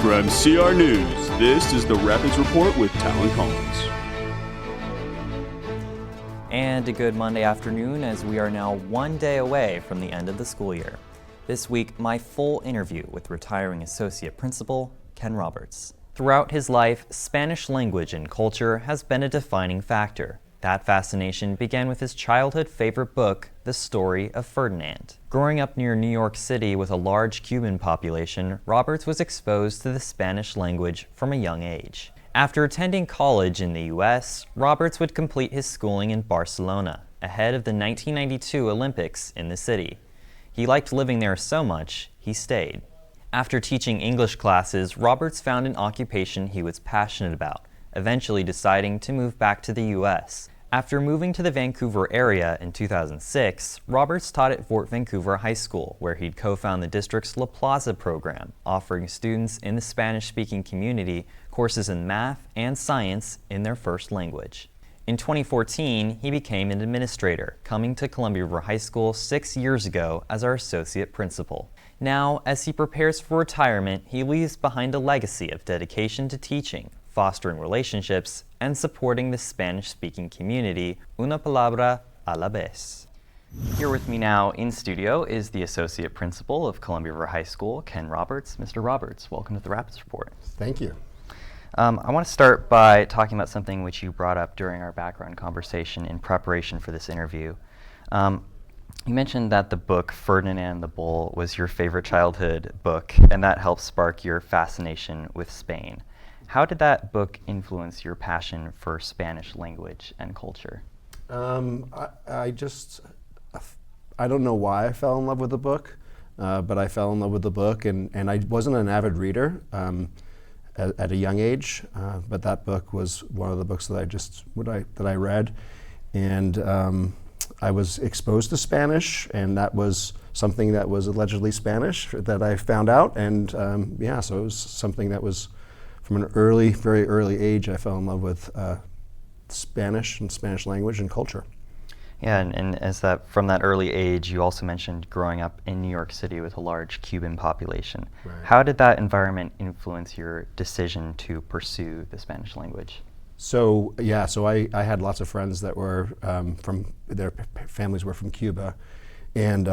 From CR News, this is the Rapids Report with Talan Collins. And a good Monday afternoon as we are now one day away from the end of the school year. This week, my full interview with retiring Associate Principal Ken Roberts. Throughout his life, Spanish language and culture has been a defining factor. That fascination began with his childhood favorite book, The Story of Ferdinand. Growing up near New York City with a large Cuban population, Roberts was exposed to the Spanish language from a young age. After attending college in the U.S., Roberts would complete his schooling in Barcelona, ahead of the 1992 Olympics in the city. He liked living there so much, he stayed. After teaching English classes, Roberts found an occupation he was passionate about, eventually deciding to move back to the U.S. After moving to the Vancouver area in 2006, Roberts taught at Fort Vancouver High School, where he'd co-found the district's La Plaza program, offering students in the Spanish-speaking community courses in math and science in their first language. In 2014, he became an administrator, coming to Columbia River High School 6 years ago as our associate principal. Now, as he prepares for retirement, he leaves behind a legacy of dedication to teaching, fostering relationships, and supporting the Spanish-speaking community, una palabra a la vez. Here with me now in studio is the Associate Principal of Columbia River High School, Ken Roberts. Mr. Roberts, welcome to the Rapids Report. Thank you. I want to start by talking about something which you brought up during our background conversation in preparation for this interview. You mentioned that the book Ferdinand the Bull was your favorite childhood book, and that helped spark your fascination with Spain. How did that book influence your passion for Spanish language and culture? I don't know why I fell in love with the book, but I fell in love with the book, and I wasn't an avid reader at a young age, but that book was one of the books that I read, and I was exposed to Spanish, and that was something that was allegedly Spanish that I found out, and so it was something that was from an very early age. I fell in love with Spanish and Spanish language and culture. Yeah, and from that early age, you also mentioned growing up in New York City with a large Cuban population. Right. How did that environment influence your decision to pursue the Spanish language? So I had lots of friends that were their families were from Cuba, and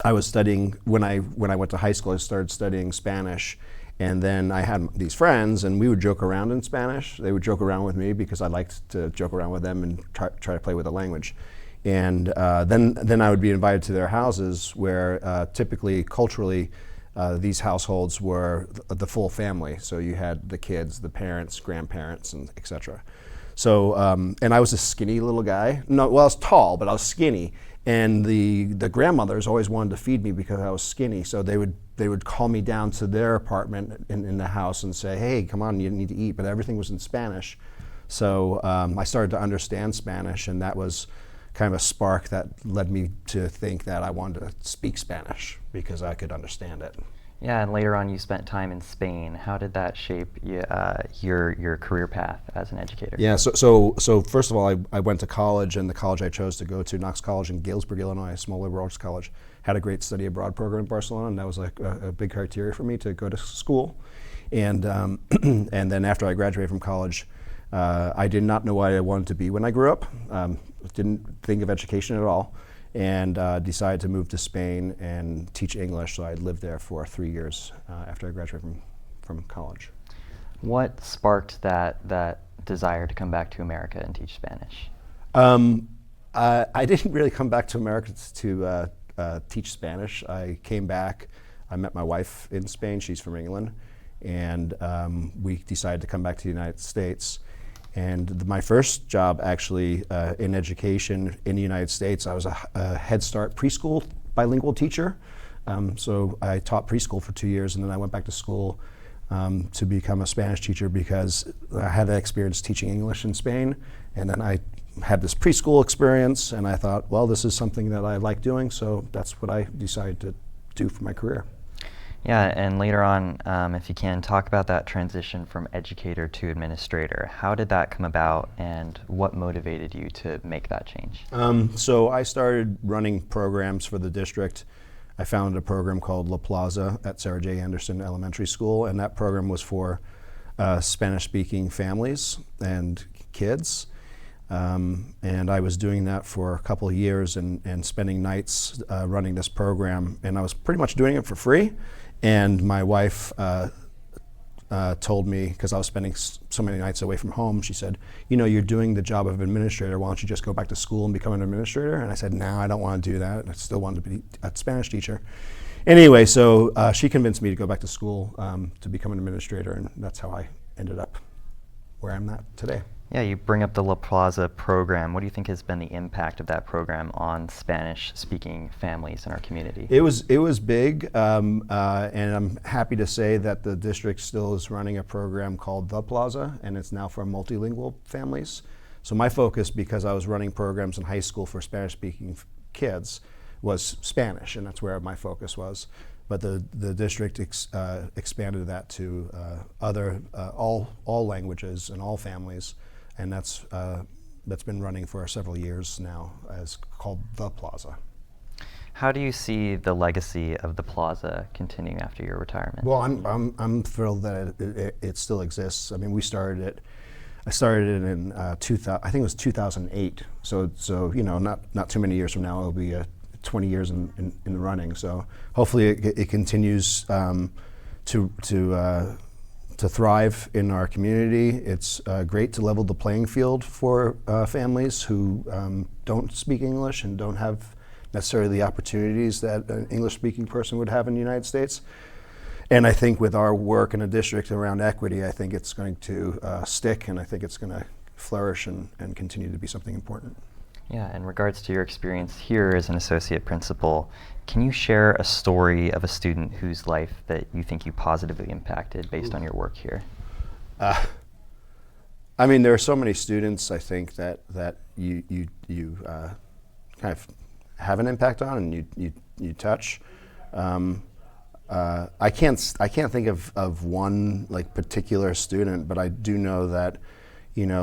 I was studying when I went to high school. I started studying Spanish, and then I had these friends, and we would joke around in Spanish. They would joke around with me because I liked to joke around with them and try to play with the language. And then I would be invited to their houses, where typically culturally these households were the full family. So you had the kids, the parents, grandparents, and etc. So and I was a skinny little guy. I was tall, but I was skinny. And the grandmothers always wanted to feed me because I was skinny. So they would call me down to their apartment in the house and say, "Hey, come on, you need to eat." But everything was in Spanish. So I started to understand Spanish, and that was kind of a spark that led me to think that I wanted to speak Spanish because I could understand it. Yeah, and later on you spent time in Spain. How did that shape your career path as an educator? Yeah, so first of all, I went to college, and the college I chose to go to, Knox College in Galesburg, Illinois, a small liberal arts college, had a great study abroad program in Barcelona, and that was like a big criteria for me to go to school. And and then after I graduated from college, I did not know what I wanted to be when I grew up. Didn't think of education at all. And decided to move to Spain and teach English. So I lived there for 3 years after I graduated from college. What sparked that desire to come back to America and teach Spanish? I didn't really come back to America to teach Spanish. I came back, I met my wife in Spain, she's from England, and we decided to come back to the United States. And my first job actually in education in the United States, I was a Head Start preschool bilingual teacher. So I taught preschool for 2 years, and then I went back to school to become a Spanish teacher because I had experience teaching English in Spain. And then I had this preschool experience, and I thought, well, this is something that I like doing, so that's what I decided to do for my career. Yeah, and later on, if you can, talk about that transition from educator to administrator. How did that come about, and what motivated you to make that change? So I started running programs for the district I founded a program called La Plaza at Sarah J. Anderson Elementary School, and that program was for Spanish-speaking families and kids. And I was doing that for a couple of years and spending nights running this program, and I was pretty much doing it for free. And my wife told me, because I was spending so many nights away from home, she said, you're doing the job of administrator, why don't you just go back to school and become an administrator? And I said, no, I don't want to do that. I still wanted to be a Spanish teacher. Anyway, so she convinced me to go back to school to become an administrator, and that's how I ended up where I'm at today. Yeah, you bring up the La Plaza program. What do you think has been the impact of that program on Spanish-speaking families in our community? It was big, and I'm happy to say that the district still is running a program called The Plaza, and it's now for multilingual families. So my focus, because I was running programs in high school for Spanish-speaking kids, was Spanish, and that's where my focus was. But the district expanded that to all languages and all families. And that's been running for several years now, as called The Plaza. How do you see the legacy of the Plaza continuing after your retirement? Well, I'm thrilled that it still exists. I mean, I started it in 2000. I think it was 2008. So not too many years from now, it'll be 20 years in the running. So hopefully it continues to thrive in our community. It's great to level the playing field for families who don't speak English and don't have necessarily the opportunities that an English-speaking person would have in the United States. And I think with our work in a district around equity, I think it's going to stick, and I think it's going to flourish and continue to be something important. Yeah, in regards to your experience here as an associate principal, can you share a story of a student whose life that you think you positively impacted based on your work here? I mean, there are so many students, I think, that you kind of have an impact on and you touch. I can't think of one like particular student, but I do know that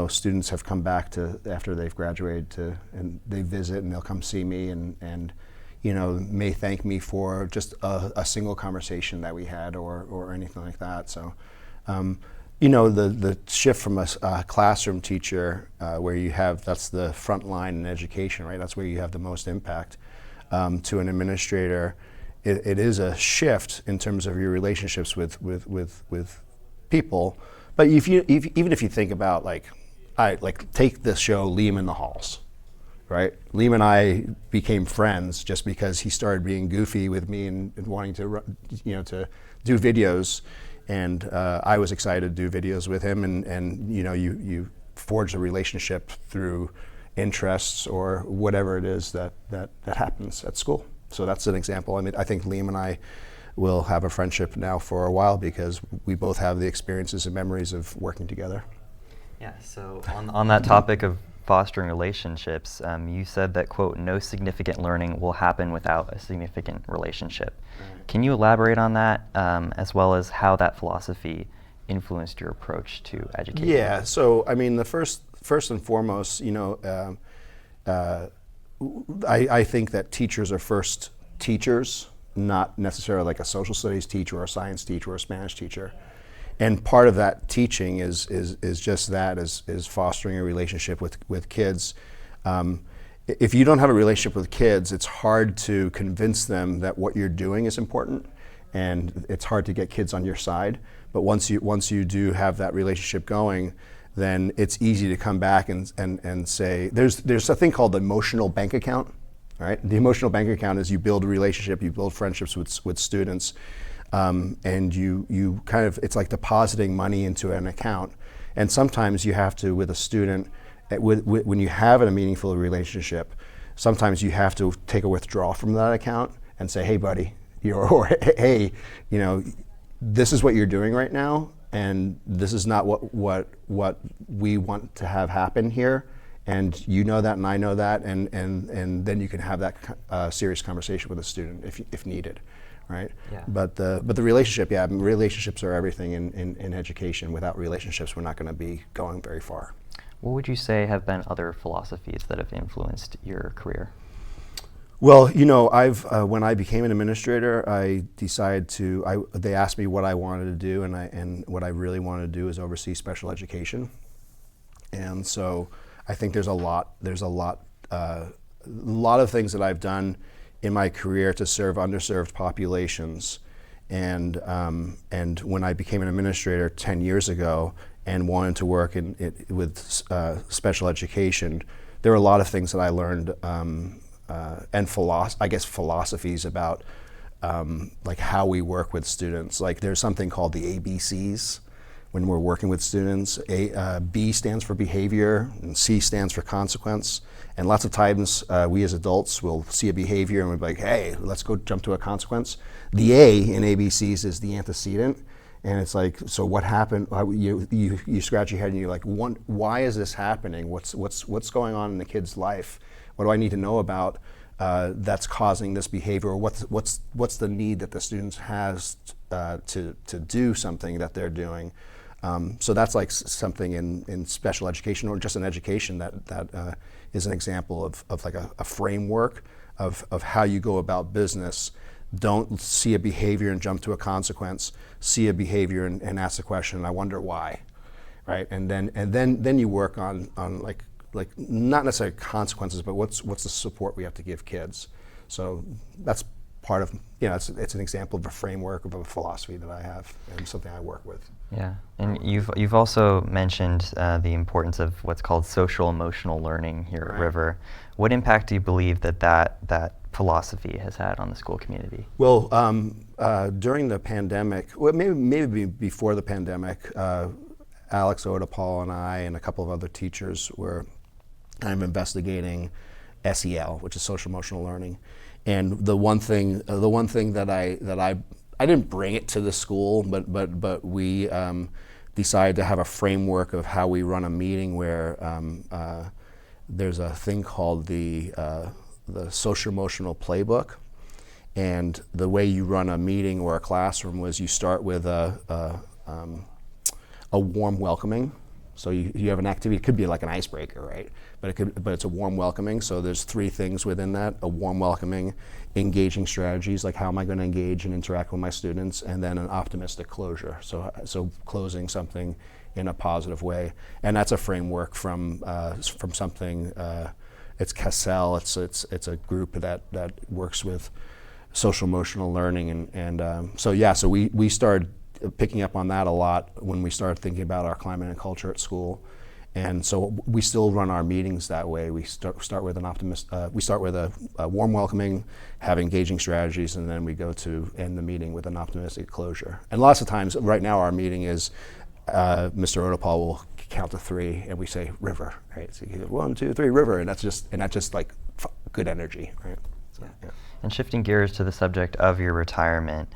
students have come back after they've graduated and they visit and they'll come see me and may thank me for just a single conversation that we had or anything like that. So, the shift from a classroom teacher where that's the front line in education, right? That's where you have the most impact, to an administrator. It is a shift in terms of your relationships with people. But even if you think about take this show, Liam in the Halls, right? Liam and I became friends just because he started being goofy with me and wanting to do videos, and I was excited to do videos with him, and you forge a relationship through interests or whatever it is that happens at school. So that's an example. I mean, I think Liam and I will have a friendship now for a while because we both have the experiences and memories of working together. Yeah, so on that topic of fostering relationships, you said that, quote, no significant learning will happen without a significant relationship. Right. Can you elaborate on that, as well as how that philosophy influenced your approach to education? Yeah, so I mean, the first and foremost, I think that teachers are first teachers, not necessarily like a social studies teacher or a science teacher or a Spanish teacher. And part of that teaching is just that, is fostering a relationship with kids. If you don't have a relationship with kids, it's hard to convince them that what you're doing is important, and it's hard to get kids on your side. But once you do have that relationship going, then it's easy to come back and say, there's a thing called the emotional bank account, right? The emotional bank account is you build a relationship, you build friendships with students, and you kind of, it's like depositing money into an account. And sometimes you have to, with a student, when you have a meaningful relationship, sometimes you have to take a withdrawal from that account and say, hey buddy, or hey, this is what you're doing right now, and this is not what we want to have happen here, and you know that and I know that, and then you can have that serious conversation with a student if needed, right? Yeah. But the relationship, relationships are everything in education. Without relationships, we're not going to be going very far. What would you say have been other philosophies that have influenced your career? Well, when I became an administrator, I decided they asked me what I wanted to do, and what I really wanted to do is oversee special education. And so I think there's a lot of things that I've done in my career to serve underserved populations. And when I became an administrator 10 years ago and wanted to work with special education, there were a lot of things that I learned and philosophies about like how we work with students. Like there's something called the ABCs when we're working with students. B stands for behavior, and C stands for consequence. And lots of times we as adults will see a behavior and we'll be like, hey, let's go jump to a consequence. The A in ABCs is the antecedent. And it's like, so what happened? You scratch your head and you're like, why is this happening? What's going on in the kid's life? What do I need to know about that's causing this behavior? Or what's the need that the students has to do something that they're doing? So that's like something in special education, or just in education, that is an example of like a framework of how you go about business. Don't see a behavior and jump to a consequence. See a behavior and ask the question, I wonder why, right? And then you work on like not necessarily consequences, but what's the support we have to give kids. So that's part of, it's an example of a framework, of a philosophy that I have and something I work with. Yeah, and you've also mentioned the importance of what's called social emotional learning here at River. What impact do you believe that philosophy has had on the school community? Well, during the pandemic, maybe before the pandemic, Alex Odapal and I and a couple of other teachers were kind of investigating SEL, which is social emotional learning. And the one thing that I didn't bring it to the school, but we decided to have a framework of how we run a meeting where there's a thing called the social emotional playbook. And the way you run a meeting or a classroom was you start with a warm welcoming. So you have an activity, it could be like an icebreaker, right? But it's a warm welcoming. So there's 3 things within that: a warm welcoming, engaging strategies, like how am I going to engage and interact with my students, and then an optimistic closure. So closing something in a positive way. And that's a framework from something. It's Cassell. It's a group that works with social emotional learning, so we started picking up on that a lot when we started thinking about our climate and culture at school. And so we still run our meetings that way. We start with a warm welcoming, have engaging strategies, and then we go to end the meeting with an optimistic closure. And lots of times, right now, our meeting is Mr. Odapal will count to 3, and we say River, right? So you go 1, 2, 3, River, and that's just like good energy, right? So, yeah. And shifting gears to the subject of your retirement,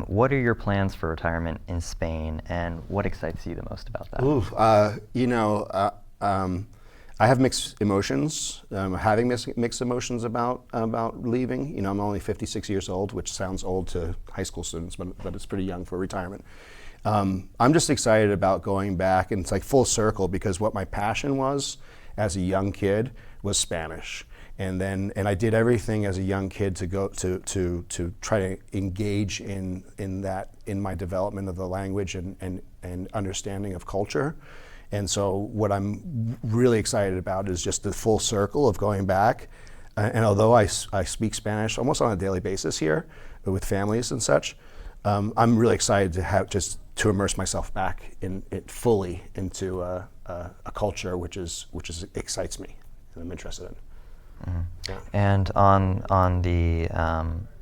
what are your plans for retirement in Spain, and what excites you the most about that? I have mixed emotions. Having mixed emotions about leaving. I'm only 56 years old, which sounds old to high school students, but it's pretty young for retirement. I'm just excited about going back, and it's like full circle, because what my passion was as a young kid was Spanish. And I did everything as a young kid to go to try to engage in my development of the language and understanding of culture. And so what I'm really excited about is just the full circle of going back. And although I speak Spanish almost on a daily basis here with families and such, I'm really excited to immerse myself back fully into a culture which excites me and I'm interested in. Mm-hmm. Yeah. And on the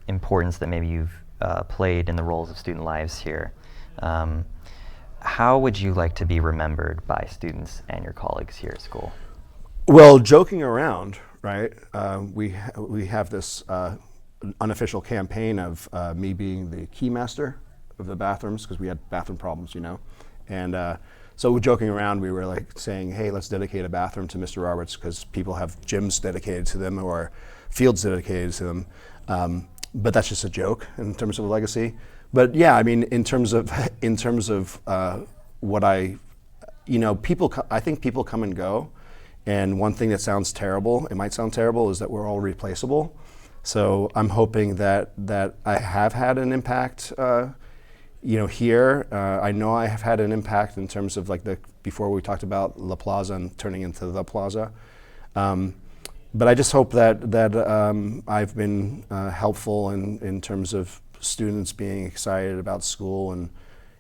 importance that maybe you've played in the roles of student lives here, how would you like to be remembered by students and your colleagues here at school? Well, joking around, right? We have this unofficial campaign of me being the key master of the bathrooms, because we had bathroom problems, and so joking around, we were like saying, hey, let's dedicate a bathroom to Mr. Roberts, because people have gyms dedicated to them or fields dedicated to them. But that's just a joke in terms of a legacy. But yeah, I mean, in terms of what I think people come and go. And one thing that sounds terrible, it might sound terrible, is that we're all replaceable. So I'm hoping that I have had an impact, here. I know I have had an impact in terms of before we talked about La Plaza and turning into The Plaza. But I just hope that I've been helpful in terms of students being excited about school and,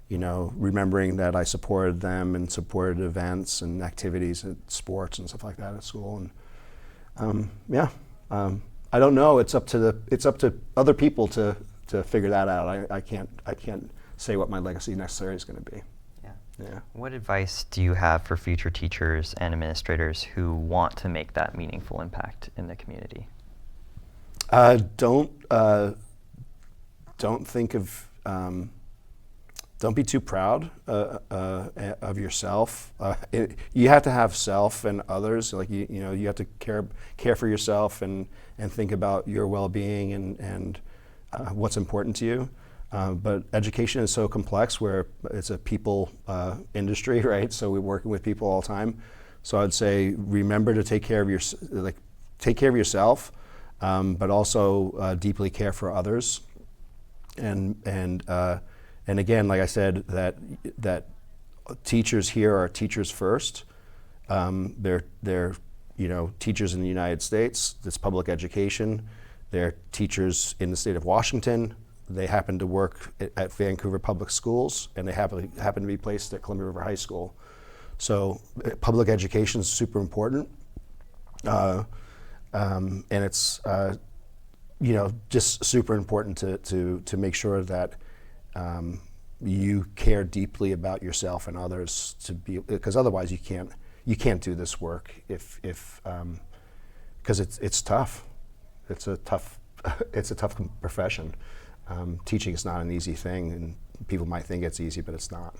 remembering that I supported them and supported events and activities and sports and stuff like that at school. And I don't know. It's up to other people to figure that out. I can't say what my legacy necessarily is going to be. Yeah. What advice do you have for future teachers and administrators who want to make that meaningful impact in the community? Don't be too proud of yourself. You have to have self and others. You have to care for yourself and think about your well-being and what's important to you. But education is so complex, where it's a people industry, right? So we're working with people all the time. So I'd say remember to take care of yourself, but also deeply care for others. And again, like I said, that teachers here are teachers first. They're teachers in the United States. It's public education. They're teachers in the state of Washington. They happen to work at Vancouver Public Schools, and they happen to be placed at Columbia River High School. So public education is super important, and it's just super important to make sure that you care deeply about yourself and others, because otherwise you can't do this work because it's tough. It's a tough profession. Teaching is not an easy thing, and people might think it's easy, but it's not.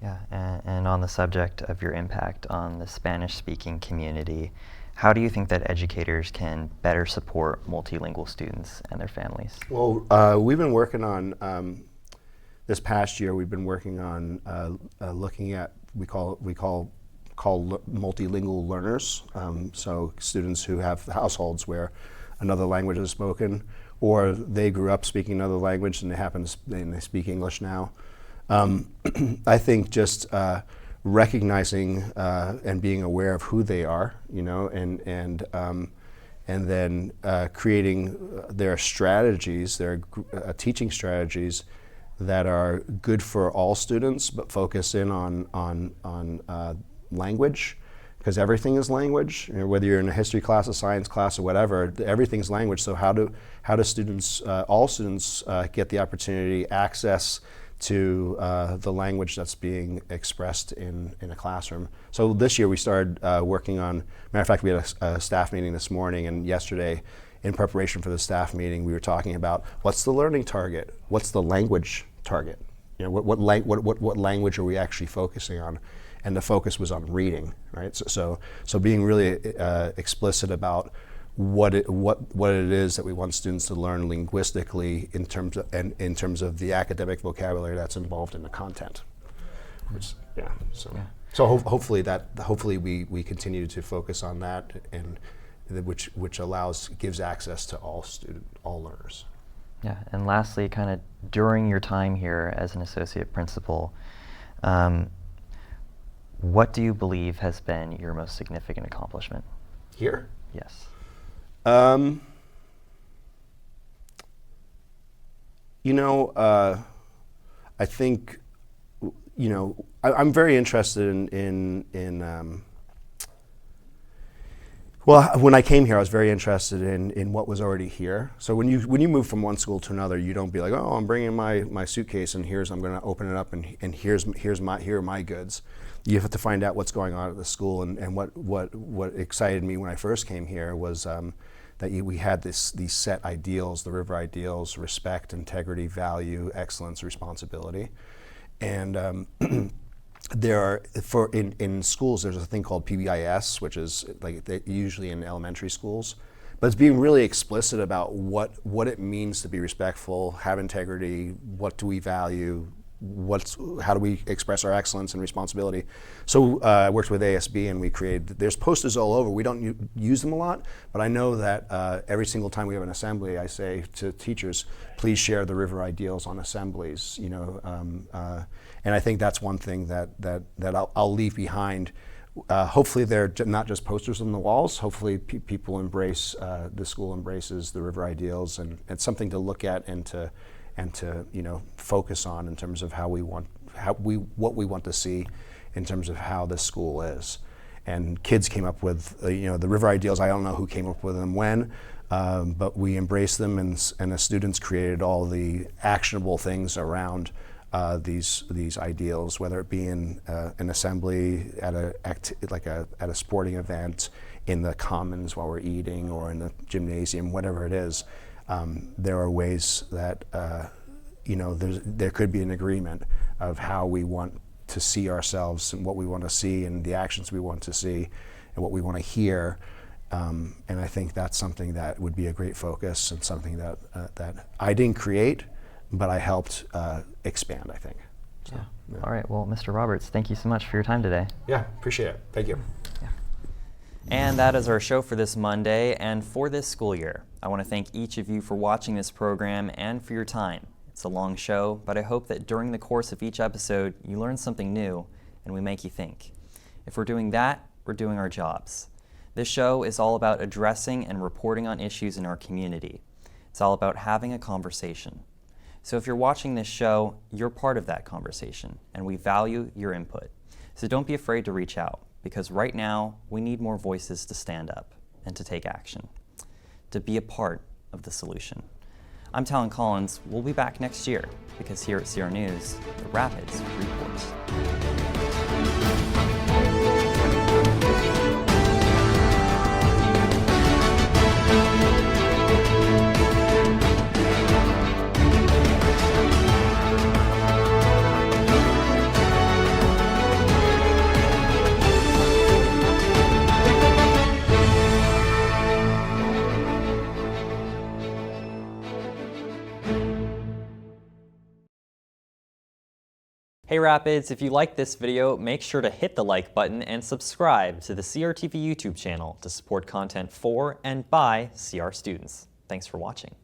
Yeah, and on the subject of your impact on the Spanish-speaking community, how do you think that educators can better support multilingual students and their families? Well, we've been working on, this past year, we've been working on looking at, we call multilingual learners, so students who have households where another language is spoken, or they grew up speaking another language and they speak English now. I think just recognizing and being aware of who they are, and then creating their strategies, their teaching strategies that are good for all students, but focus in on language. Because everything is language, whether you're in a history class, a science class, or whatever, everything's language. So how do students, all students, get the opportunity, access to the language that's being expressed in a classroom? So this year we started working on, matter of fact, we had a staff meeting this morning, and yesterday, in preparation for the staff meeting, we were talking about what's the learning target, what's the language target, what language are we actually focusing on? And the focus was on reading, right? So being really explicit about what it is that we want students to learn linguistically in terms of the academic vocabulary that's involved in the content. So hopefully we continue to focus on that, and which gives access to all learners. Yeah, and lastly, kind of during your time here as an associate principal, what do you believe has been your most significant accomplishment? Here? Yes. I think, I'm very interested in well, when I came here, I was very interested in what was already here. So when you move from one school to another, you don't be like, oh, I'm bringing my suitcase, and I'm going to open it up, and here are my goods. You have to find out what's going on at the school, and what excited me when I first came here was that we had these set ideals, the River ideals: respect, integrity, value, excellence, responsibility, and there are, in schools, there's a thing called PBIS, which is usually in elementary schools, but it's being really explicit about what it means to be respectful, have integrity, what do we value, how do we express our excellence and responsibility. So I worked with ASB, and we created, there's posters all over. We don't use them a lot, but I know that every single time we have an assembly, I say to teachers, please share the river ideals on assemblies, and I think that's one thing that I'll leave behind. Hopefully they're not just posters on the walls. Hopefully people embrace, the school embraces the river ideals, and it's something to look at and to focus on in terms of what we want to see in terms of how this school is. And kids came up with the river ideals. I don't know who came up with them when, but we embraced them, and the students created all the actionable things around these ideals, whether it be in an assembly, at a sporting event, in the commons while we're eating, or in the gymnasium, whatever it is. There are ways that there could be an agreement of how we want to see ourselves, and what we want to see, and the actions we want to see, and what we want to hear. And I think that's something that would be a great focus, and something that I didn't create, but I helped expand, I think. So, yeah. All right, well, Mr. Roberts, thank you so much for your time today. Yeah, appreciate it. Thank you. Yeah. And that is our show for this Monday and for this school year. I want to thank each of you for watching this program and for your time. It's a long show, but I hope that during the course of each episode, you learn something new and we make you think. If we're doing that, we're doing our jobs. This show is all about addressing and reporting on issues in our community. It's all about having a conversation. So if you're watching this show, you're part of that conversation, and we value your input. So don't be afraid to reach out, because right now, we need more voices to stand up and to take action, to be a part of the solution. I'm Talan Collins. We'll be back next year, because here at CR News, the Rapids reports. Hey Rapids, if you like this video, make sure to hit the like button and subscribe to the CRTV YouTube channel to support content for and by CR students. Thanks for watching.